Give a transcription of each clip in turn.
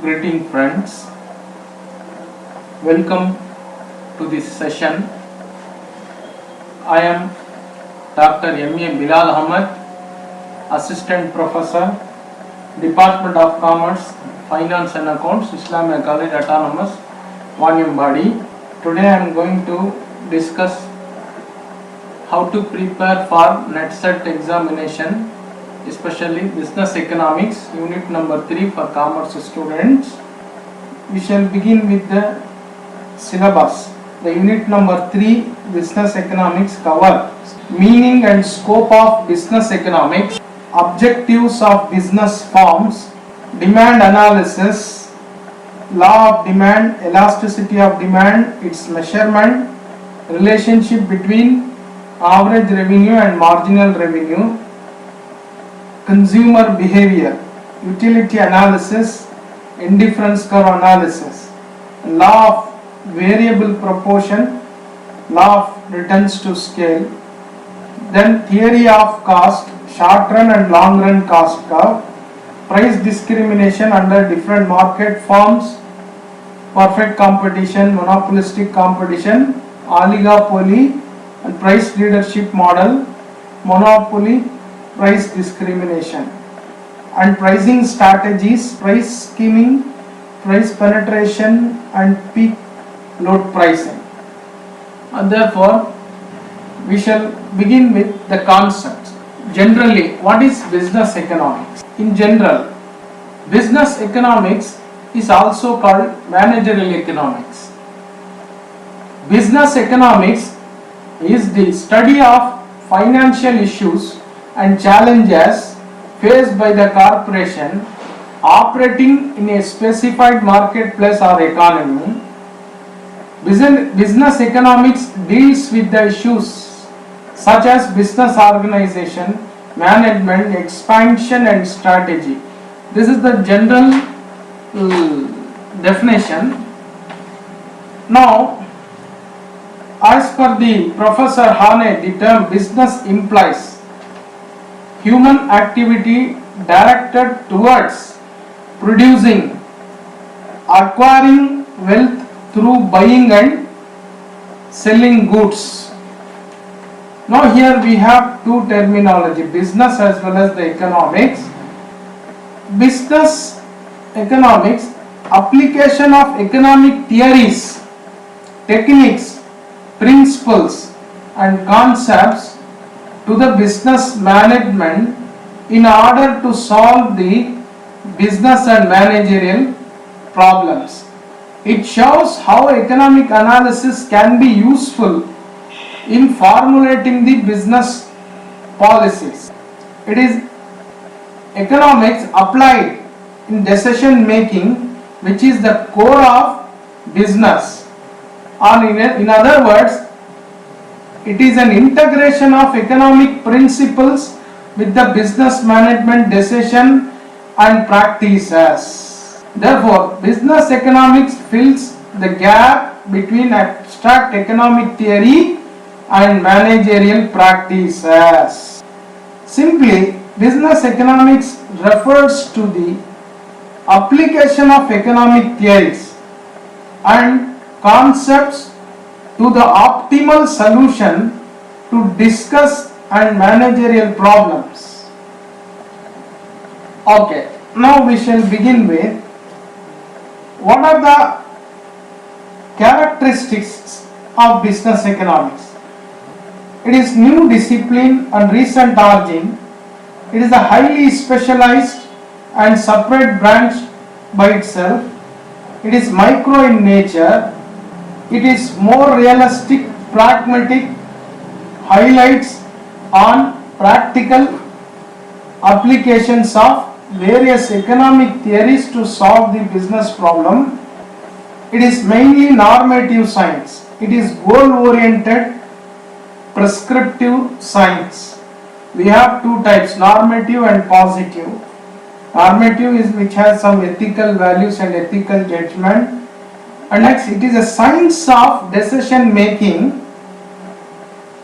Greeting friends, welcome to this session. I am Dr. M.A. Bilal Ahmed, Assistant Professor, Department of Commerce, Finance and Accounts, Islamia College Autonomous, Vaniambadi. Today I am going to discuss how to prepare for NETSET examination, especially Business Economics, Unit number 3 for Commerce students. We shall begin with the syllabus. The Unit number 3, Business Economics, cover meaning and scope of business economics, objectives of business forms, demand analysis, law of demand, elasticity of demand, its measurement, relationship between average revenue and marginal revenue, consumer behavior, utility analysis, indifference curve analysis, law of variable proportion, law of returns to scale, then theory of cost, short run and long run cost curve, price discrimination under different market forms, perfect competition, monopolistic competition, oligopoly and price leadership model, monopoly, price discrimination, and pricing strategies, price skimming, price penetration and peak load pricing. And therefore we shall begin with the concepts. Generally, what is business economics? In general, business economics is also called managerial economics. Business economics is the study of financial issues and challenges faced by the corporation operating in a specified marketplace or economy. Business economics deals with the issues such as business organization, management, expansion and strategy. This is the general definition. Now, as per the Professor Hane, the term business implies human activity directed towards producing, acquiring wealth through buying and selling goods. Now here we have two terminology, business as well as the economics. Business economics, application of economic theories, techniques, principles and concepts to the business management in order to solve the business and managerial problems. It shows how economic analysis can be useful in formulating the business policies. It is economics applied in decision making, which is the core of business. Or in other words, it is an integration of economic principles with the business management decision and practices. Therefore, business economics fills the gap between abstract economic theory and managerial practices. Simply, business economics refers to the application of economic theories and concepts to the optimal solution to discuss and managerial problems. Okay, now we shall begin with what are the characteristics of business economics. It is new discipline and recent origin. It is a highly specialized and separate branch by itself. It is micro in nature. It is more realistic, pragmatic, highlights on practical applications of various economic theories to solve the business problem. It is mainly normative science. It is goal-oriented, prescriptive science. We have two types, normative and positive. Normative is which has some ethical values and ethical judgment. And next, it is a science of decision making.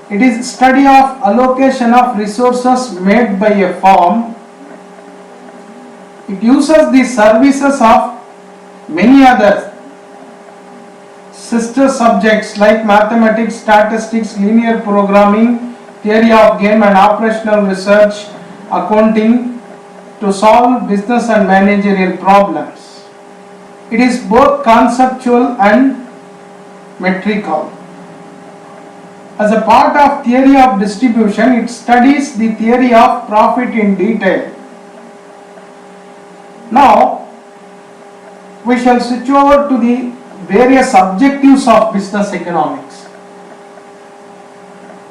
It is study of allocation of resources made by a firm. It uses the services of many others sister subjects like mathematics, statistics, linear programming, theory of game and operational research, accounting to solve business and managerial problems. It is both conceptual and metrical. As a part of theory of distribution, it studies the theory of profit in detail. Now, we shall switch over to the various objectives of business economics.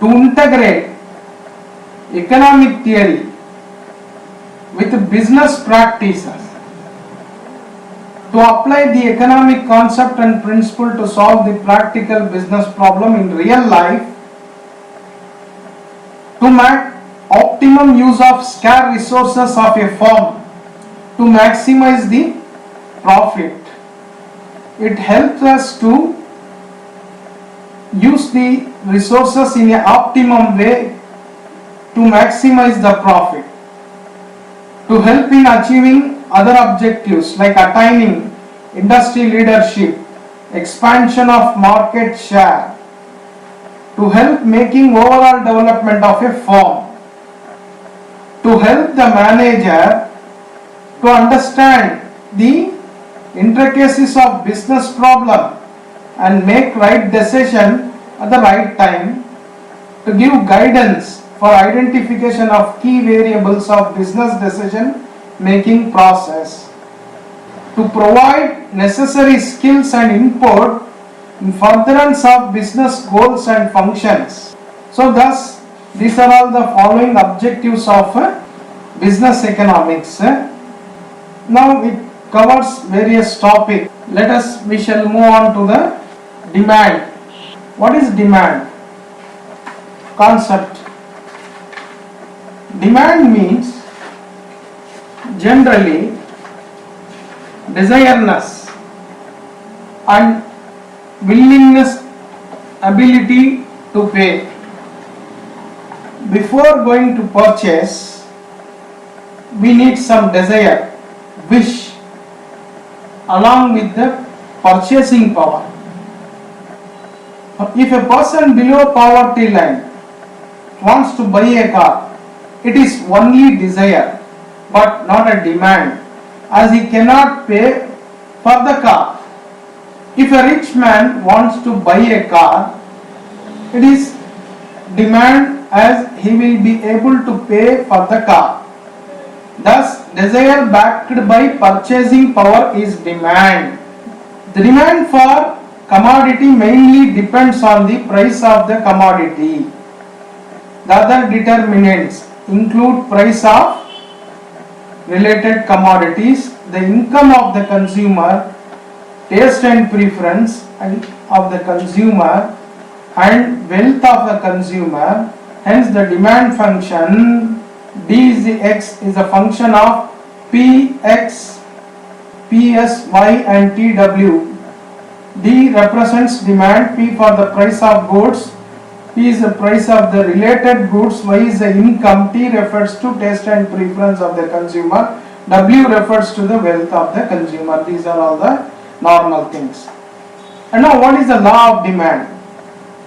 To integrate economic theory with business practices, to apply the economic concept and principle to solve the practical business problem in real life, to make optimum use of scarce resources of a firm to maximize the profit. It helps us to use the resources in an optimum way to maximize the profit, to help in achieving other objectives like attaining industry leadership, expansion of market share, to help making overall development of a firm, to help the manager to understand the intricacies of business problem and make right decision at the right time, to give guidance for identification of key variables of business decision making process, to provide necessary skills and input in furtherance of business goals and functions. So thus these are all the following objectives of business economics. Now it covers various topics. We shall move on to the demand. What is demand? Concept. Demand means generally desireness and willingness, ability to pay. Before going to purchase, we need some desire, wish, along with the purchasing power. If a person below poverty line wants to buy a car, it is only desire but not a demand, as he cannot pay for the car. If a rich man wants to buy a car, it is demand as he will be able to pay for the car. Thus, desire backed by purchasing power is demand. The demand for commodity mainly depends on the price of the commodity. The other determinants include price of related commodities, the income of the consumer, taste and preference of the consumer, and wealth of the consumer. Hence the demand function D is the X is a function of Px, Psy and Tw. D represents demand, P for the price of goods, P is the price of the related goods, Y is the income, T refers to taste and preference of the consumer, W refers to the wealth of the consumer. These are all the normal things. And now what is the law of demand?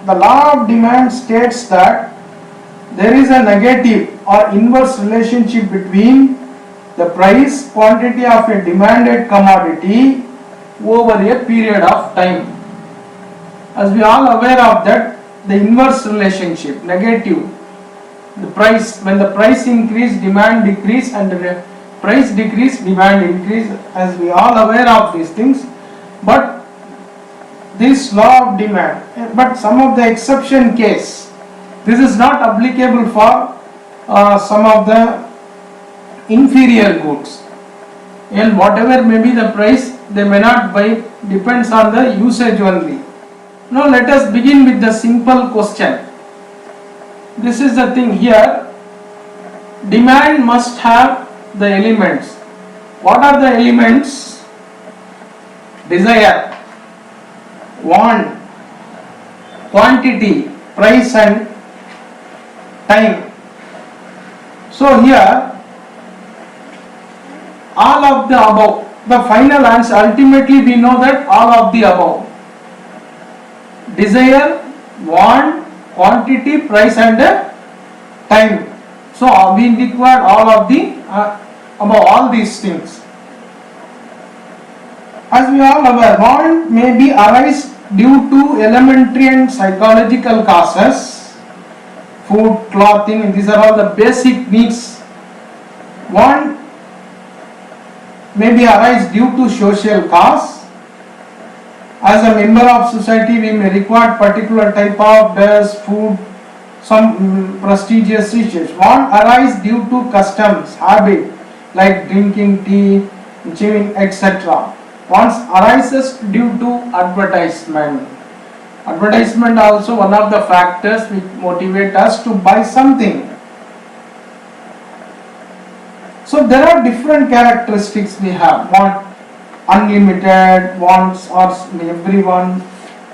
The law of demand states that there is a negative or inverse relationship between the price quantity of a demanded commodity over a period of time. As we are all aware of that, the inverse relationship, negative, the price, when the price increase, demand decrease, and the price decrease, demand increase, as we are all aware of these things. But this law of demand, but some of the exception case, this is not applicable for some of the inferior goods, and whatever may be the price, they may not buy, depends on the usage only. Now let us begin with the simple question. This is the thing here. Demand must have the elements. What are the elements? Desire, want, quantity, price and time. So here all of the above, the final answer, ultimately we know that all of the above. Desire, want, quantity, price and time. So we require all of the above all these things. As we all aware, want may be arise due to elementary and psychological causes. Food, clothing, these are all the basic needs. Want may be arise due to social cause. As a member of society, we may require particular type of dress, food, some prestigious riches. Want arise due to customs, habit, like drinking tea, gym, etc. Wants arises due to advertisement. Advertisement also one of the factors which motivate us to buy something. So there are different characteristics we have. Want unlimited, wants or everyone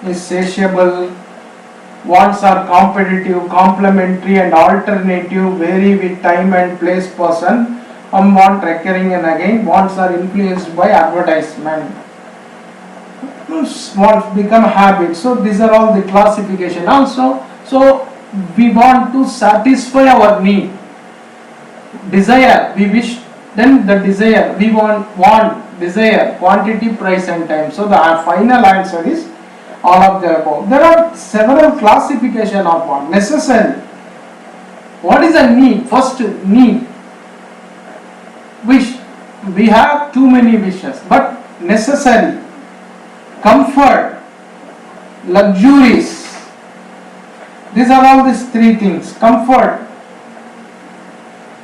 is satiable, wants are competitive, complementary and alternative, vary with time and place person, want recurring and again, wants are influenced by advertisement. Wants become habit. So these are all the classification also. So we want to satisfy our need. Desire, we wish, then the desire, we want, desire, quantity, price and time. So the final answer is all of the above. There are several classification of want. Necessary. What is a need? First, need. Wish. We have too many wishes, but necessary. Comfort, luxuries. These are all these three things. Comfort.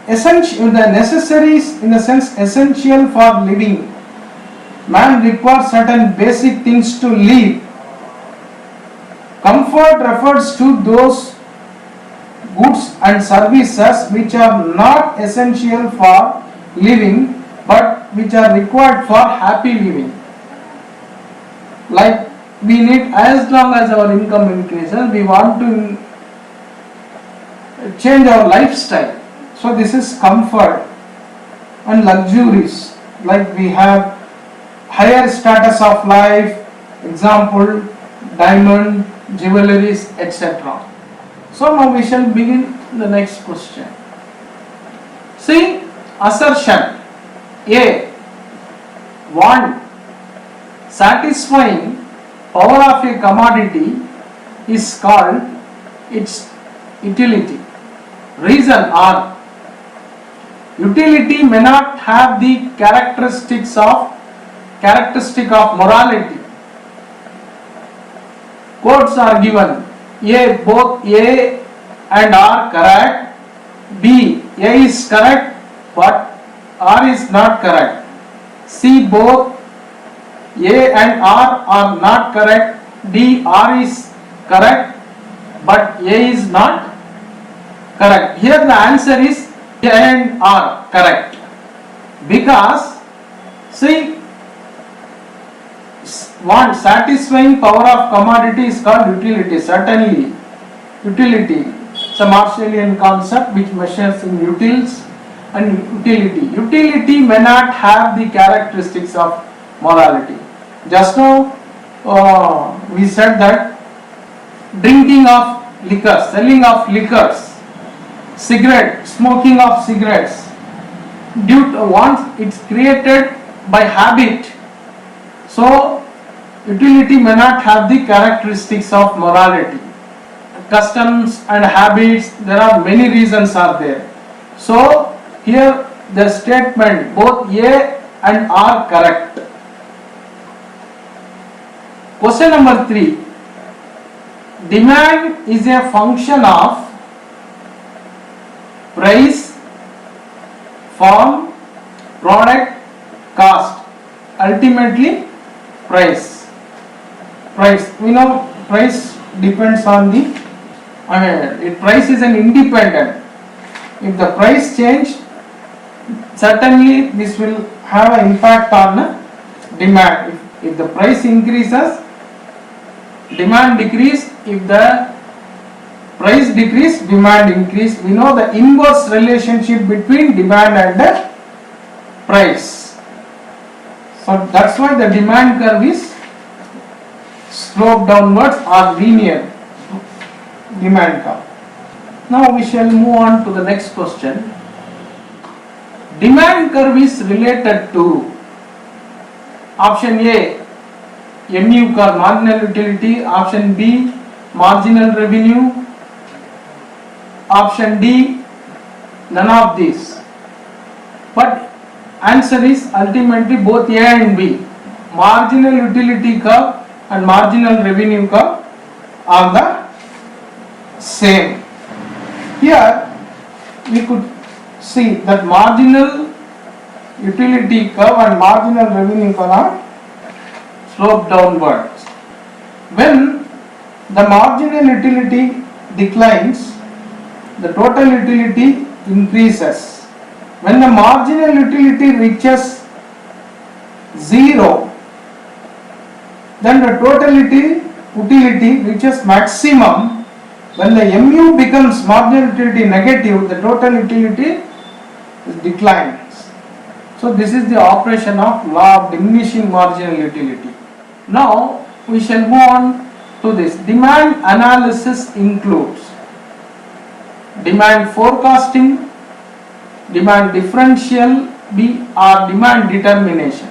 Essential, the necessaries in the sense essential for living. Man requires certain basic things to live. Comfort refers to those goods and services which are not essential for living but which are required for happy living. Like we need, as long as our income increases, we want to change our lifestyle. So this is comfort. And luxuries, like we have higher status of life, example diamond, jewelries, etc. So now we shall begin the next question. See, assertion A, want, satisfying power of a commodity is called its utility. Reason R, utility may not have the characteristic of morality. Quotes are given. A, both A and R correct. B, A is correct but R is not correct. C, both A and R are not correct. D, R is correct but A is not correct. Here the answer is A and R correct, because see, want, satisfying power of commodity is called utility. Certainly utility, it's a Marshallian concept which measures in utils and utility. Utility may not have the characteristics of morality. Just now we said that drinking of liquor, selling of liquors, cigarette, smoking of cigarettes, due to once it's created by habit. So utility may not have the characteristics of morality. Customs and habits, there are many reasons are there. So here the statement both A and R correct. Question number 3. Demand is a function of price, form, product, cost. Ultimately price. We know price depends on the, price is an independent. If the price change, certainly this will have an impact on demand. If the price increases, demand decrease. If the price decrease, demand increase. We know the inverse relationship between demand and the price. So that's why the demand curve is slope downwards or linear demand curve. Now we shall move on to the next question. Demand curve is related to option A, MU curve, marginal utility, option B, marginal revenue, option D, none of these. But answer is ultimately both A and B. Marginal utility curve and marginal revenue curve are the same. Here we could see that marginal utility curve and marginal revenue curve are slope downwards. When the marginal utility declines, the total utility increases. When the marginal utility reaches 0, then the total utility reaches maximum. When the MU becomes marginal utility negative, the total utility declines. So this is the operation of law of diminishing marginal utility. Now we shall move on to this. Demand analysis includes demand forecasting, demand differential, or demand determination.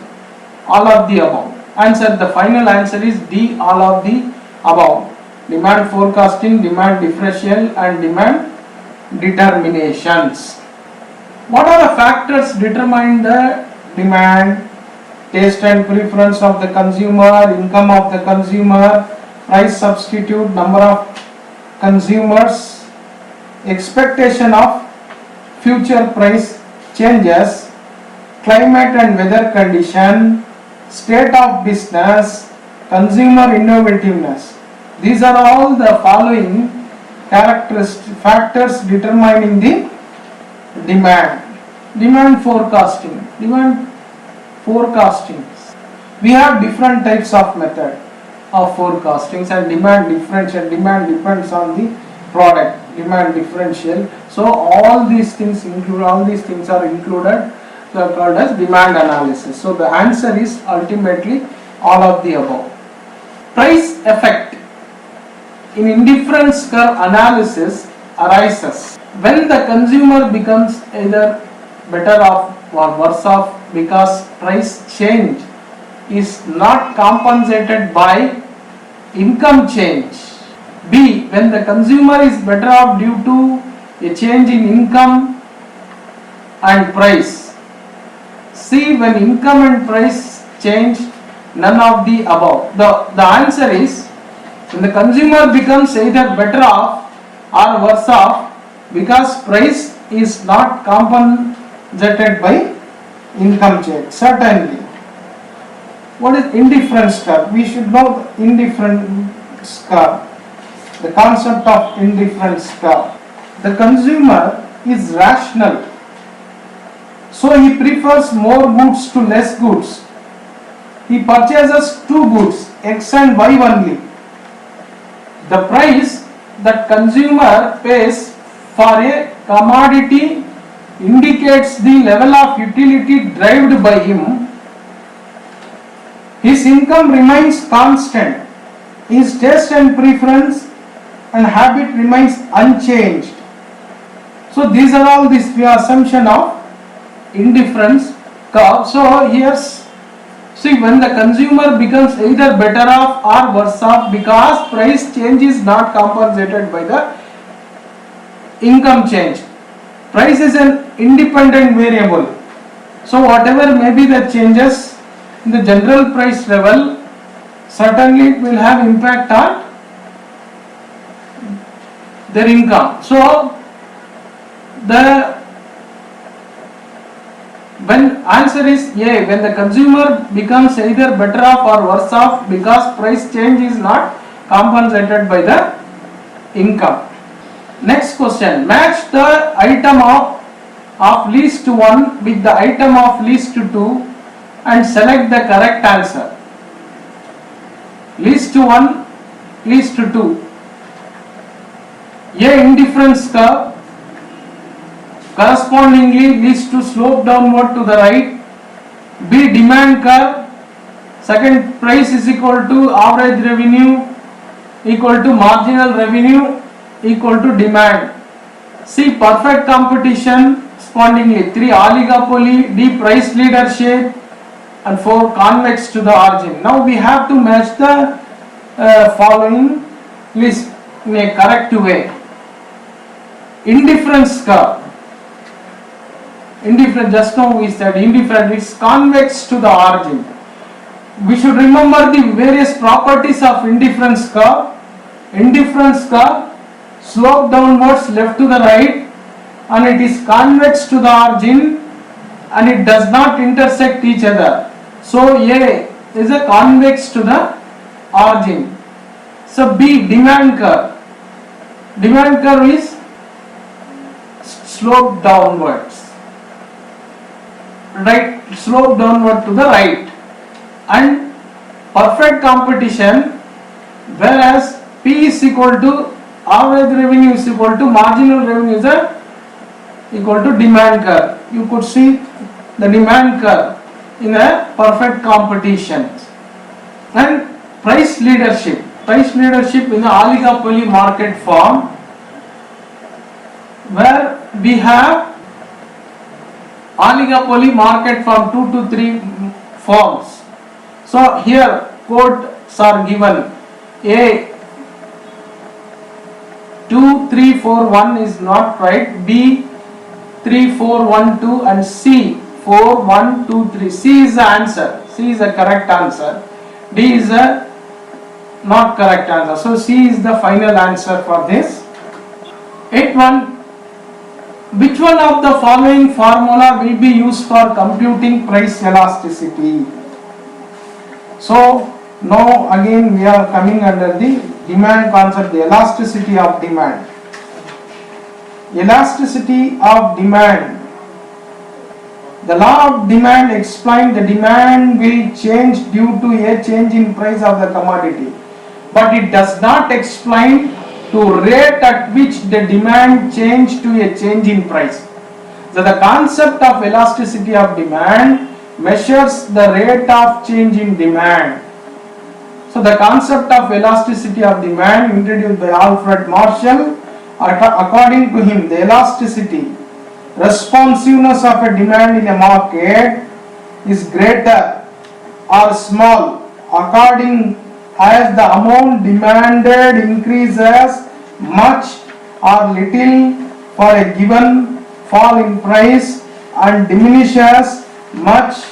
All of the above. Answer, the final answer is D, all of the above. Demand forecasting, demand differential and demand determinations. What are the factors determining the demand? Taste and preference of the consumer, income of the consumer, price substitute, number of consumers, expectation of future price changes, climate and weather condition, state of business, consumer innovativeness. These are all the following factors determining the demand. Demand forecasting. We have different types of method of forecastings, and demand differential. Demand depends on the product. Demand differential. So all these things are included. They are called as demand analysis. So the answer is ultimately all of the above. Price effect in indifference curve analysis arises when the consumer becomes either better off or worse off because price change is not compensated by income change. B, when the consumer is better off due to a change in income and price. C, when income and price change, none of the above. The answer is when the consumer becomes either better off or worse off because price is not compensated by income change. Certainly. What is indifference curve? We should know the indifference curve. The concept of indifference curve. The consumer is rational, so he prefers more goods to less goods. He purchases two goods, X and Y only. The price that consumer pays for a commodity indicates the level of utility derived by him. His income remains constant. His taste and preference and habit remains unchanged. So these are all this assumption of indifference curve. So here, see, when the consumer becomes either better off or worse off because price change is not compensated by the income change. Price is an independent variable. So whatever may be the changes in the general price level, certainly it will have impact on their income. So when answer is A, when the consumer becomes either better off or worse off because price change is not compensated by the income. Next question, match the item of least 1 with the item of least 2 and select the correct answer. Least 1, least 2. A, indifference curve, correspondingly leads to slope downward to the right. B, demand curve, Second, price is equal to average revenue equal to marginal revenue equal to demand. C, perfect competition correspondingly. 3, oligopoly. D, price leadership. And 4, convex to the origin. Now we have to match the following list in a correct way. Indifference curve. Indifferent, just now we said indifferent is convex to the origin. We should remember the various properties of indifference curve. Indifference curve, slope downwards left to the right, and it is convex to the origin, and it does not intersect each other. So A is a convex to the origin. So B, demand curve. Demand curve is slope downwards, right, slope downward to the right. And perfect competition, whereas P is equal to average revenue is equal to marginal revenue is equal to demand curve. You could see the demand curve in a perfect competition. And price leadership. Price leadership in the oligopoly market form, where we have oligopoly market from 2 to 3 forms. So here quotes are given. A 2, 3, 4, 1 is not right. B 3, 4, 1, 2 and C 4, 1, 2, 3. C is the answer. C is the correct answer. D is a not correct answer. So C is the final answer for this. 8.1. Which one of the following formula will be used for computing price elasticity? So now again we are coming under the demand concept, the elasticity of demand. Elasticity of demand. The law of demand explains the demand will change due to a change in price of the commodity, but it does not explain to rate at which the demand change to a change in price. So the concept of elasticity of demand measures the rate of change in demand. So the concept of elasticity of demand introduced by Alfred Marshall, according to him, the elasticity, responsiveness of a demand in a market is greater or small according as the amount demanded increases much or little for a given fall in price and diminishes much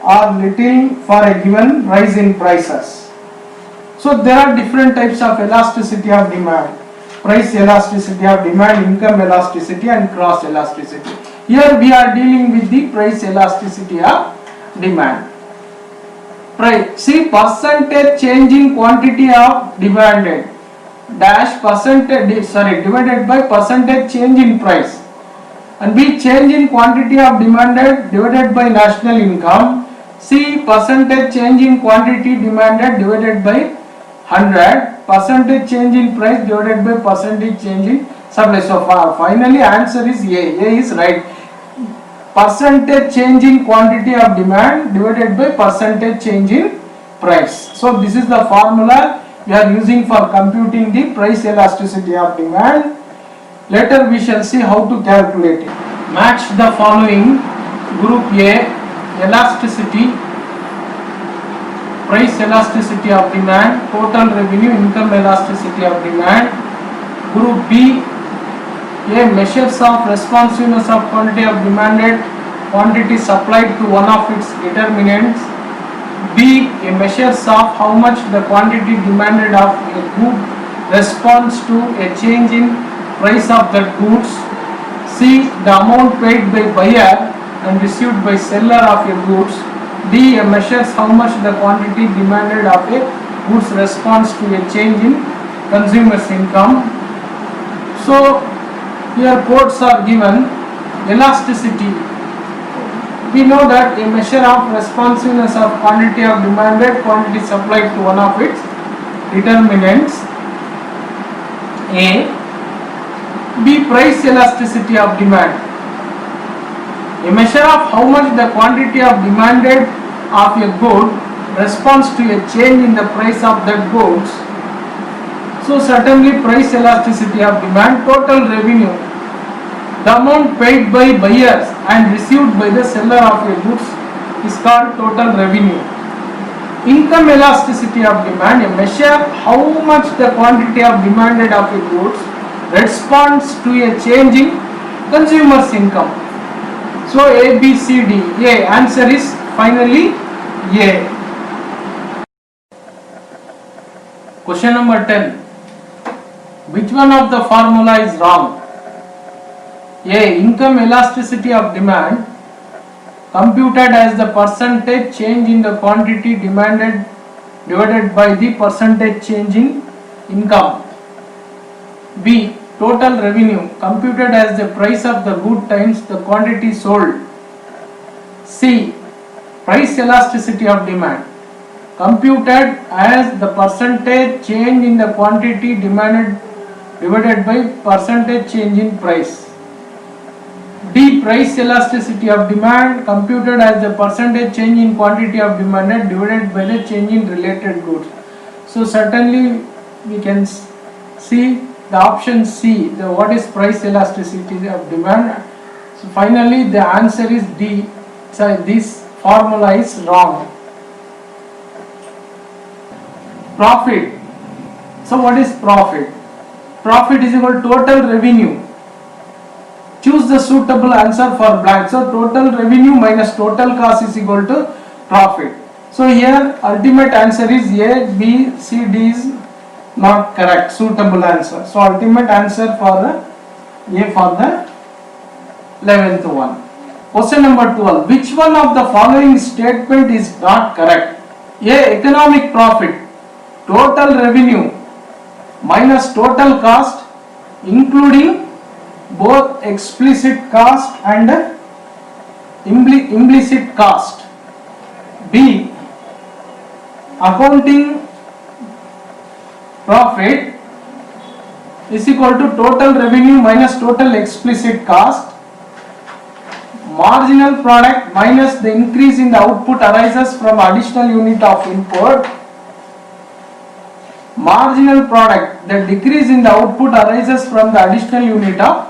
or little for a given rise in prices. So there are different types of elasticity of demand: price elasticity of demand, income elasticity and cross elasticity. Here we are dealing with the price elasticity of demand. Price, see, percentage change in quantity of demanded dash percentage, divided by percentage change in price, and B, change in quantity of demanded divided by national income. C, percentage change in quantity demanded divided by 100, percentage change in price divided by percentage change in supply. So finally answer is A. A is right. Percentage change in quantity of demand divided by percentage change in price. So this is the formula we are using for computing the price elasticity of demand. Later we shall see how to calculate it. Match the following. Group A, elasticity, price elasticity of demand, total revenue, income elasticity of demand. Group B, A, measures of responsiveness of quantity of demanded quantity supplied to one of its determinants. B, a measures of how much the quantity demanded of a good responds to a change in price of that goods. C, the amount paid by buyer and received by seller of a goods. D, a measures how much the quantity demanded of a goods responds to a change in consumer's income. So here quotes are given. Elasticity, we know that a measure of responsiveness of quantity of demanded quantity supplied to one of its determinants. A. B, price elasticity of demand, a measure of how much the quantity of demanded of a good responds to a change in the price of that goods. So certainly price elasticity of demand, total revenue, the amount paid by buyers and received by the seller of a goods is called total revenue. Income elasticity of demand, a measure how much the quantity of demanded of a goods responds to a change in consumer's income. So A, B, C, D. A, answer is finally A. Question number 10. Which one of the formula is wrong? A. Income elasticity of demand computed as the percentage change in the quantity demanded divided by the percentage change in income. B. Total revenue computed as the price of the good times the quantity sold. C. Price elasticity of demand computed as the percentage change in the quantity demanded divided by percentage change in price. D. Price elasticity of demand computed as the percentage change in quantity of demanded divided by the change in related goods. So certainly we can see the option C, what is price elasticity of demand. So finally the answer is D. So this formula is wrong. Profit. So what is profit? Profit is equal to total revenue. Choose the suitable answer for blank. So total revenue minus total cost is equal to profit. So here ultimate answer is A, B, C, D is not correct. Suitable answer. So ultimate answer for A for the 11th one. Question number 12. Which one of the following statement is not correct? A. Economic profit. Total revenue minus total cost including both explicit cost and implicit cost. B. Accounting profit is equal to total revenue minus total explicit cost. Marginal product minus the increase in the output arises from additional unit of input. Marginal product, the decrease in the output arises from the additional unit of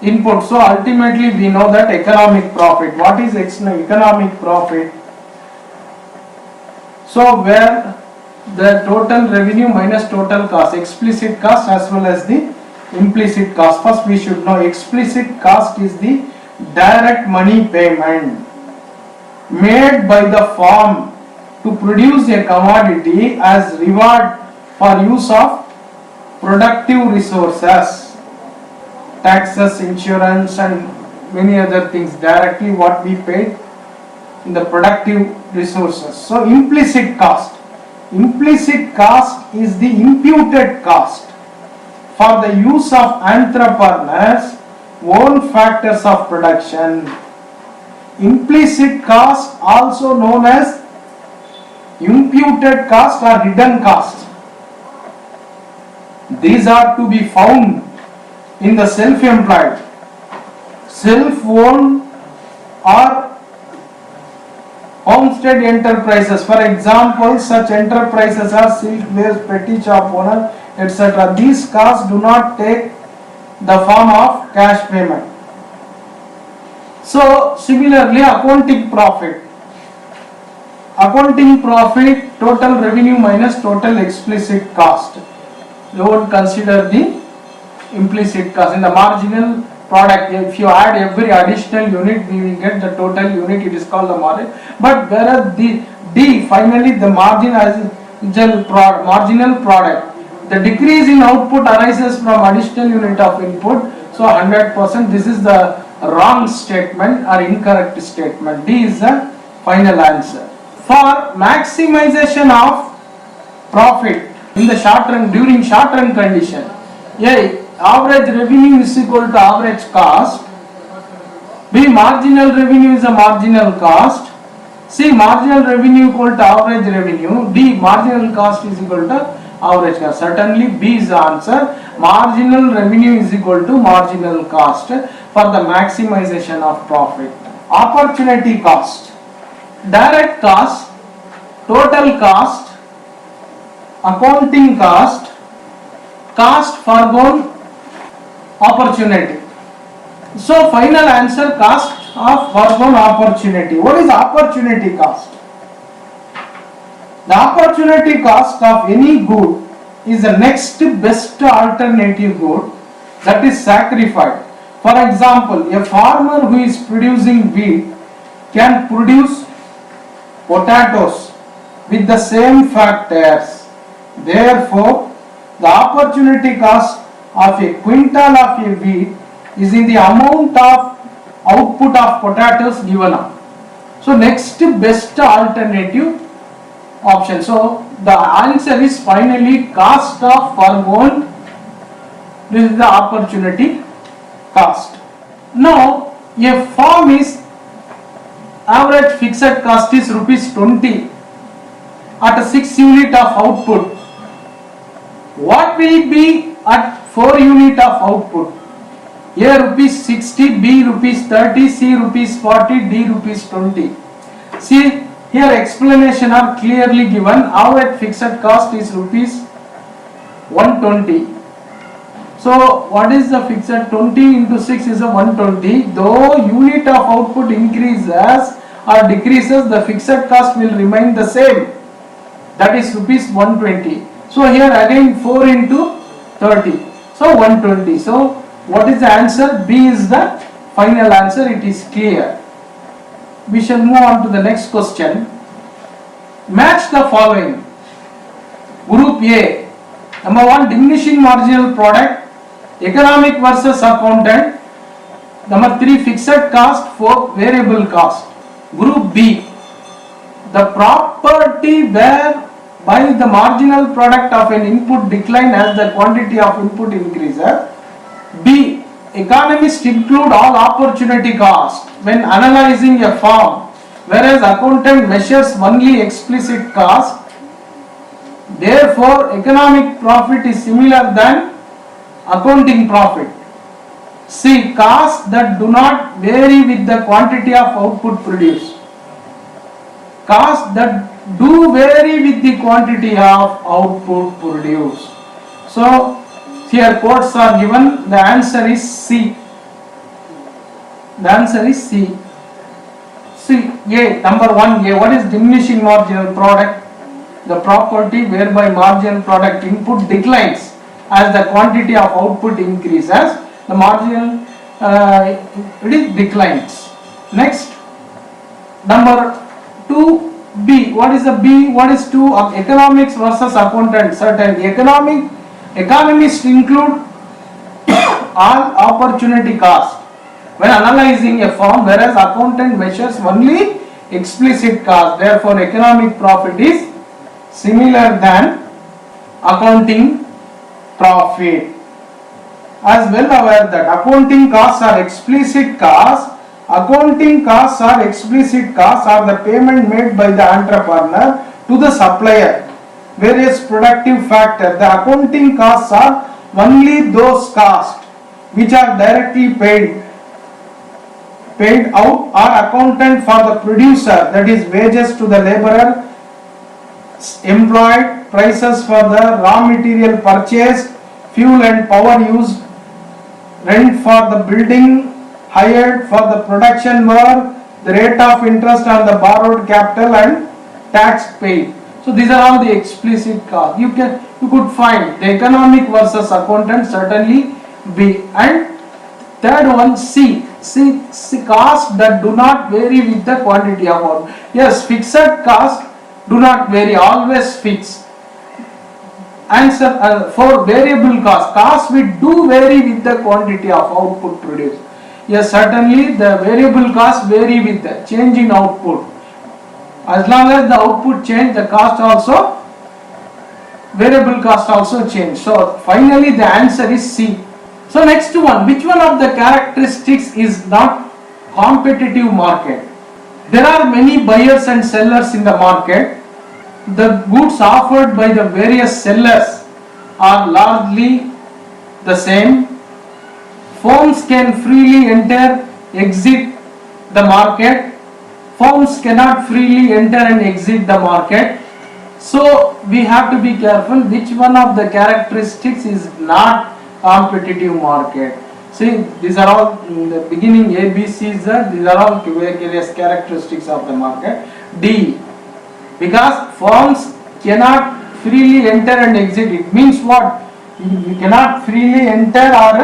input. So ultimately we know that economic profit. What is economic profit? So where the total revenue minus total cost, explicit cost as well as the implicit cost. First we should know explicit cost is the direct money payment made by the firm to produce a commodity as reward for use of productive resources, taxes, insurance and many other things, directly what we paid in the productive resources. So implicit cost. Implicit cost is the imputed cost for the use of entrepreneurs' own factors of production. Implicit cost also known as imputed cost or hidden cost. These are to be found in the self-employed, self-owned or homestead enterprises. For example, such enterprises are silk wares, petty shop owner, etc. These costs do not take the form of cash payment. So similarly, accounting profit. Accounting profit, total revenue minus total explicit cost. You won't consider the implicit cost. In the marginal product, if you add every additional unit, we will get the total unit. It is called the margin. But whereas the D, finally the marginal product, the decrease in output arises from additional unit of input. So 100%. This is the wrong statement or incorrect statement. D is the final answer. For maximization of profit in the short run, during short run condition, A. Average revenue is equal to average cost. B. Marginal revenue is a marginal cost. C. Marginal revenue equal to average revenue. D. Marginal cost is equal to average cost. Certainly B is the answer. Marginal revenue is equal to marginal cost for the maximization of profit. Opportunity cost. Direct cost total cost, accounting cost, cost foregone opportunity. So final answer, cost of foregone opportunity. What is opportunity cost? The opportunity cost of any good is the next best alternative good that is sacrificed. For example, a farmer who is producing wheat can produce potatoes with the same factors. Therefore, the opportunity cost of a quintal of a wheat is in the amount of output of potatoes given up. So next best alternative option. So the answer is finally cost of foregone. This is the opportunity cost. Now a farm is average fixed cost is rupees 20 at a 6 unit of output. What will it be at 4 unit of output? A rupees 60, B rupees 30, C rupees 40, D rupees 20. See, here explanation are clearly given. Average fixed cost is rupees 120. So what is the fixed? 20 into 6 is a 120. Though unit of output increases or decreases, the fixed cost will remain the same. That is rupees 120. So here again 4 into 30. So 120. So what is the answer? B is the final answer. It is clear. We shall move on to the next question. Match the following. Group A. Number 1, diminishing marginal product, economic versus accountant. Number 3, fixed cost, 4, variable cost. Group B. The property whereby the marginal product of an input decline as the quantity of input increases. B. Economists include all opportunity cost when analyzing a firm, whereas accountant measures only explicit cost. Therefore, economic profit is similar than accounting profit. C. Costs that do not vary with the quantity of output produced. Costs that do vary with the quantity of output produced. So, here quotes are given. The answer is C. The answer is C. C. A. Number 1. A. What is diminishing marginal product? The property whereby marginal product input declines as the quantity of output increases. The marginal it declines. Next, number 2. B. What is the B? What is 2? Economics versus accountant. Certain economists include all opportunity cost when analyzing a firm, whereas accountant measures only explicit cost. Therefore, economic profit is similar than accounting profit. As well aware that accounting costs are explicit costs. Accounting costs are explicit costs are the payment made by the entrepreneur to the supplier. Various productive factors. The accounting costs are only those costs which are directly paid out or accountant for the producer, that is wages to the laborer employed, prices for the raw material purchased, fuel and power used, rent for the building hired for the production work, the rate of interest on the borrowed capital and tax paid. So these are all the explicit costs. You could find the economic versus accountant, certainly B. And third one, C. Costs that do not vary with the quantity of output. Yes, fixed costs do not vary, always fixed. Answer for variable costs which do vary with the quantity of output produced. Yes, certainly the variable costs vary with the change in output. As long as the output change, the cost also, variable cost also change. So finally the answer is C. So next one, which one of the characteristics is not competitive market? There are many buyers and sellers in the market. The goods offered by the various sellers are largely the same. Firms can freely enter, exit the market. firms cannot freely enter and exit the market. So we have to be careful which one of the characteristics is not competitive market. See, these are all in the beginning A, B, C, Z, these are all various characteristics of the market. D, because firms cannot freely enter and exit. It means what? You cannot freely enter or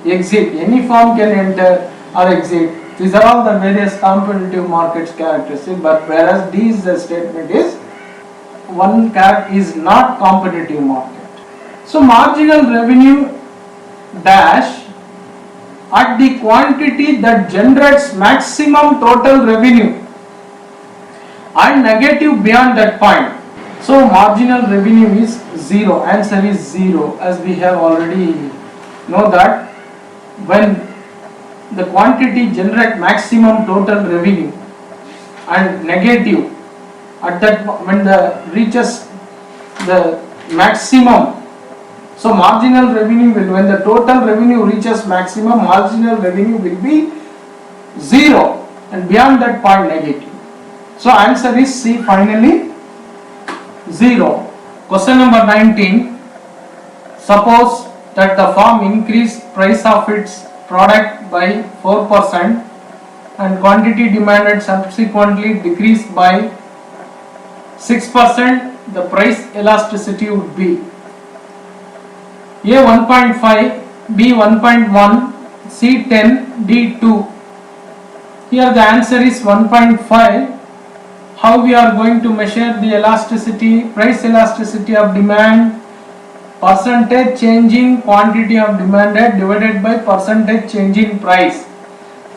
exit. Any firm can enter or exit. These are all the various competitive markets characteristics, but whereas D is the statement is one character is not competitive market. So marginal revenue dash at the quantity that generates maximum total revenue and negative beyond that point. So marginal revenue is 0. Answer is 0, as we have already know that when the quantity generate maximum total revenue and negative at that when the reaches the maximum. So marginal revenue will, when the total revenue reaches maximum, marginal revenue will be 0 and beyond that point negative. So answer is C, finally 0. Question number 19. Suppose that the firm increased price of its product by 4% and quantity demanded subsequently decreased by 6%, the price elasticity would be A 1.5, B 1.1, C 10, D 2. Here the answer is 1.5. How we are going to measure the elasticity, price elasticity of demand, percentage changing quantity of demanded divided by percentage changing price.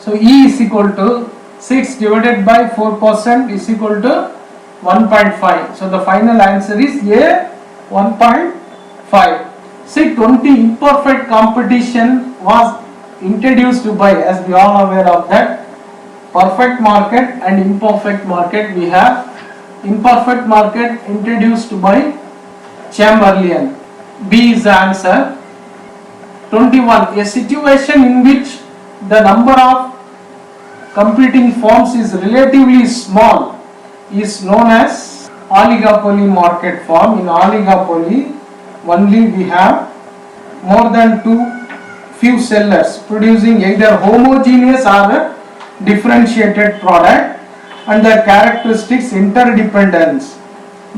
So E is equal to 6 divided by 4% is equal to 1.5. So the final answer is A 1.5. See, 20 imperfect competition was introduced by, as we all are aware of that, perfect market and imperfect market. We have imperfect market introduced by Chamberlain. B is the answer. 21. A situation in which the number of competing firms is relatively small is known as oligopoly market form. In oligopoly, only we have more than few sellers producing either homogeneous or differentiated product, and their characteristics interdependence.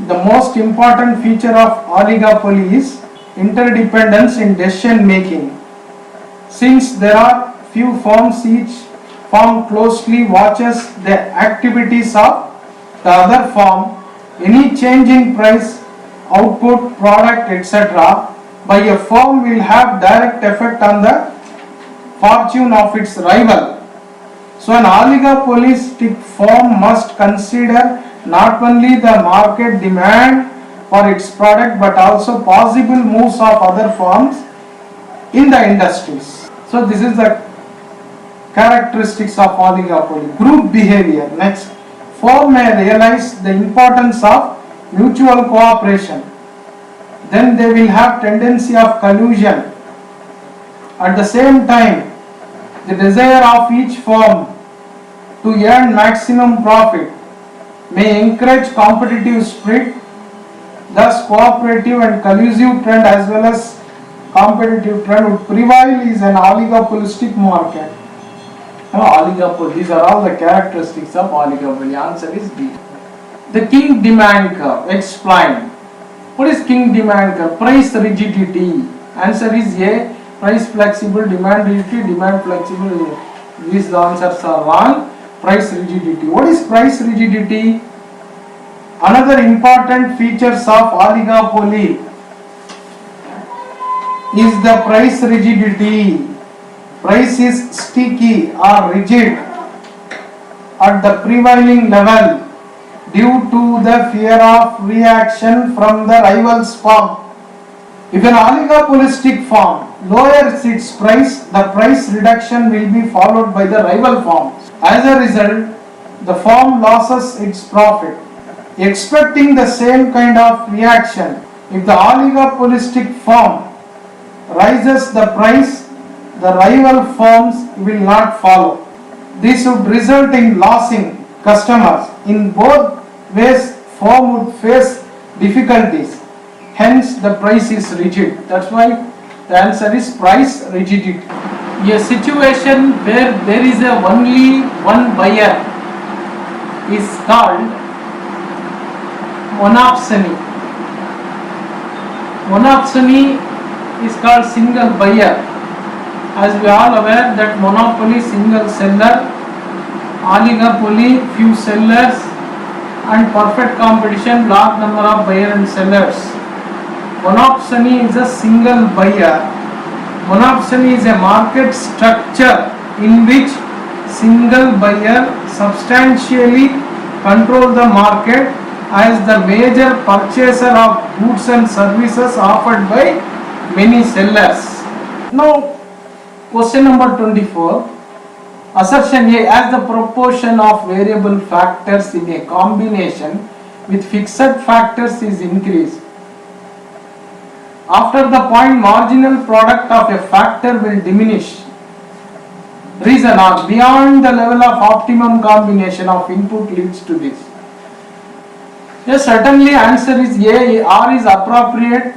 The most important feature of oligopoly is interdependence in decision making. Since there are few firms, each firm closely watches the activities of the other firm. Any change in price, output, product, etc. by a firm will have direct effect on the fortune of its rival. So an oligopolistic firm must consider not only the market demand for its product but also possible moves of other firms in the industries. So this is the characteristics of oligopoly. Group behavior. Next, firm may realize the importance of mutual cooperation. Then they will have tendency of collusion. At the same time, the desire of each firm to earn maximum profit may encourage competitive spirit. Thus, cooperative and collusive trend as well as competitive trend would prevail is an oligopolistic market. Oligopoly, these are all the characteristics of oligopoly. Answer is B. The King demand curve. Explain. What is King demand curve? Price rigidity. Answer is A. Price flexible, demand rigidity, demand flexible. These answers are wrong. Price rigidity. What is price rigidity? Another important features of oligopoly is the price rigidity. Price is sticky or rigid at the prevailing level due to the fear of reaction from the rival's firm. If an oligopolistic firm lowers its price, the price reduction will be followed by the rival firm. As a result, the firm loses its profit. Expecting the same kind of reaction, if the oligopolistic firm raises the price, the rival firms will not follow. This would result in losing customers. In both ways, firm would face difficulties. Hence, the price is rigid. That's why the answer is price rigidity. A situation where there is only one buyer is called monopsony. Monopsony is called single buyer. As we are aware that monopoly, single seller, oligopoly, few sellers, and perfect competition, large number of buyer and sellers. Monopsony is a single buyer. Monopsony is a market structure in which single buyer substantially control the market as the major purchaser of goods and services offered by many sellers. Now, question number 24. Assertion A, as the proportion of variable factors in a combination with fixed factors is increased, after the point marginal product of a factor will diminish. Reason R, beyond the level of optimum combination of input leads to this. Yes, certainly answer is A, R is appropriate.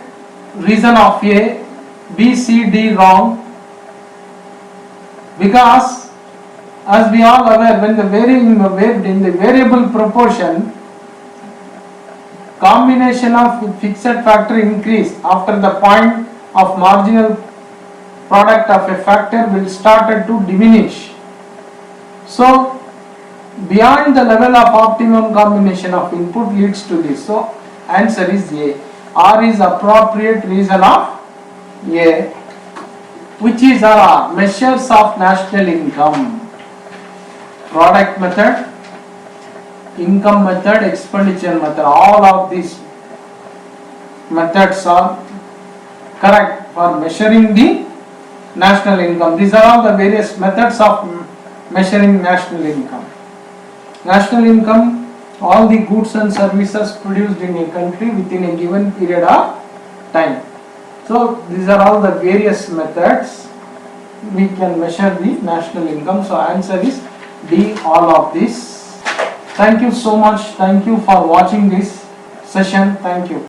Reason of A, B, C, D wrong. Because as we all aware, when in the variable proportion, combination of fixed factor increase after the point of marginal product of a factor will start to diminish. So, beyond the level of optimum combination of input leads to this. So, answer is A. R is appropriate. Reason of A. Which is R? Measures of national income. Product method, income method, expenditure method. All of these methods are correct for measuring the national income. These are all the various methods of measuring national income. National income, all the goods and services produced in a country within a given period of time. So these are all the various methods we can measure the national income. So answer is D, all of this. Thank you so much. Thank you for watching this session. Thank you.